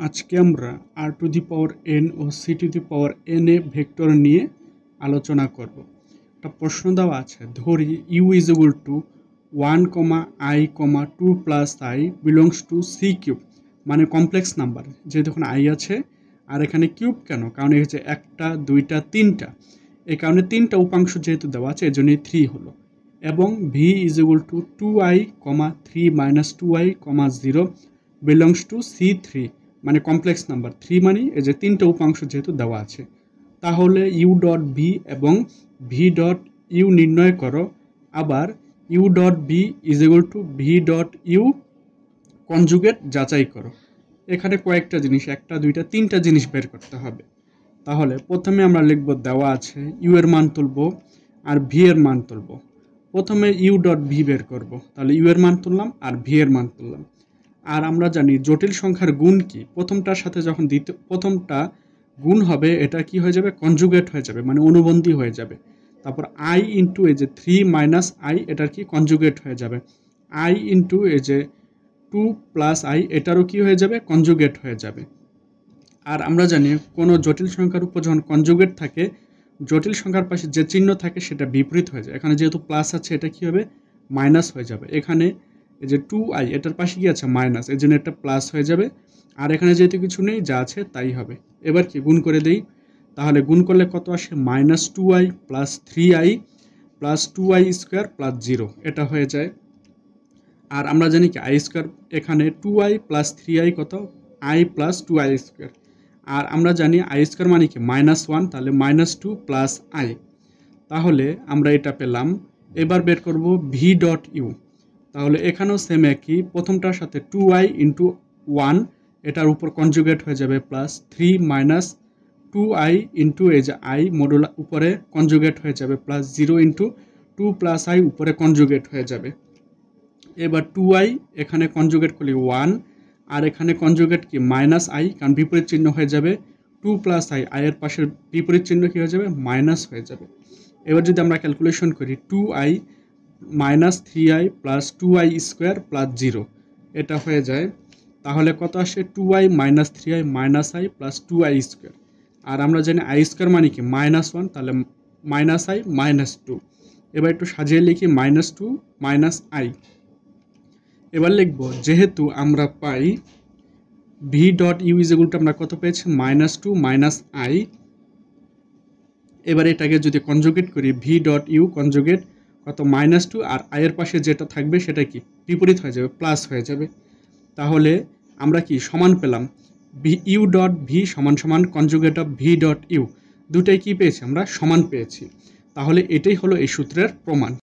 আজকে আমরা r to the power n ও c to the power n এ ভেক্টর নিয়ে আলোচনা করব। একটা প্রশ্ন দেওয়া আছে, ধরি u is equal to 1, i, 2 plus i belongs to c cube, মানে কমপ্লেক্স নাম্বার, যেহেতু এখানে i আছে আর এখানে কিউব কেন, কারণ এই হচ্ছে একটা দুইটা তিনটা, এই কারণে তিনটা উপাংশ যেহেতু দেওয়া আছে এজন্যই 3 হলো। এবং v is equal two 2i, 3 minus 2i, 0 belongs to c3, মানে কমপ্লেক্স নাম্বার 3, মানে এই যে তিনটা উপাংশ যেহেতু দেওয়া আছে। তাহলে ইউ ডট ভি এবং ভি ডট ইউ নির্ণয় করো। আবার u dot v is equal to v dot u conjugate যাচাই করো। এখানে কয়েকটা জিনিস, একটা দুইটা তিনটা জিনিস বের করতে হবে। তাহলে প্রথমে আমরা লিখব, দেওয়া আছে ইউ এর মান তুলব আর ভি এর মান তুলব। প্রথমে ইউ ডট ভি বের করব, তাহলে ইউ এর মান তুললাম আর ভি এর মান তুললাম। আর আমরা জানি জটিল সংখ্যার গুণ কি, প্রথমটার সাথে যখন প্রথমটা গুণ হবে এটা কি হয়ে যাবে, কনজুগেট হয়ে যাবে, মানে অনুবন্ধী হয়ে যাবে। তারপর আই ইন্টু এই যে 3 মাইনাস আই, এটার কি কনজুগেট হয়ে যাবে। আই ইন্টু এই যে 2 প্লাস আই, এটারও কি হয়ে যাবে, কনজুগেট হয়ে যাবে। আর আমরা জানি কোনো জটিল সংখ্যার উপর যখন কনজুগেট থাকে, জটিল সংখ্যার পাশে যে চিহ্ন থাকে সেটা বিপরীত হয়ে যায়। এখানে যেহেতু প্লাস আছে এটা কি হবে, মাইনাস হয়ে যাবে। এখানে এই যে 2i, এটার পাশে কি আছে, মাইনাস, এই জন্য এটা প্লাস হয়ে যাবে। আর এখানে যেহেতু কিছু নেই, যা আছে তাই হবে। এবার কি গুণ করে দেই, তাহলে গুণ করলে কত আসে, minus 2i plus 3i plus 2i square plus 0, এটা হয়ে যায়। আর আমরা জানি কি আই স্কোয়ার, এখানে 2i প্লাস 3i কত, i প্লাস 2i স্কোয়ার। আর আমরা জানি আই স্কোয়ার মানে কি -1, তাহলে -2 প্লাস আই, তাহলে আমরা এটা পেলাম। এবার বের করব ভি ডট ইউ, তাহলে এখানেও সেম একই, প্রথমটার সাথে 2i ইন্টু 1, এটার উপর কনজুগেট হয়ে যাবে, প্লাস 3 মাইনাস 2i ইন্টু এই যে i মডুলা উপরে কনজুগেট হয়ে যাবে, প্লাস 0 ইন্টু 2 প্লাস i উপরে কনজুগেট হয়ে যাবে। এবার 2i এখানে কনজুগেট করলে 1, আর এখানে কনজুগেট কি মাইনাস i, কারণ বিপরীত চিহ্ন হয়ে যাবে। 2 প্লাস i, i এর পাশের বিপরীত চিহ্ন কি হয়ে যাবে, মাইনাস হয়ে যাবে। এবার যদি আমরা ক্যালকুলেশন করি, 2i minus 3i plus 2i square plus 0, এটা হয়ে যায়। তাহলে কত আসে, 2i minus 3i minus i plus 2i square. আর আমরা জানি i স্কোয়ার মানে কি -1, তাহলে মাইনাস i মাইনাস 2। এবার একটু সাজিয়ে লিখি, -2 মাইনাস i। এবার লিখব, যেহেতু আমরা পাই V dot U is equal to, আমরা কত পেয়েছি, -2 মাইনাস i। এবার এটাকে যদি কনজুগেট করি, ভি ডট ইউ কনজুগেট কত, -2, আর i এর পাশে যেটা থাকবে সেটা কি বিপরীত হয়ে যাবে, প্লাস হয়ে যাবে। তাহলে আমরা কি সমান পেলাম, ভি ইউ ডট ভি সমান সমান conjugate of v dot u, দুটাই কি পেয়েছি, আমরা সমান পেয়েছি। তাহলে এটাই হলো এই সূত্রের প্রমাণ।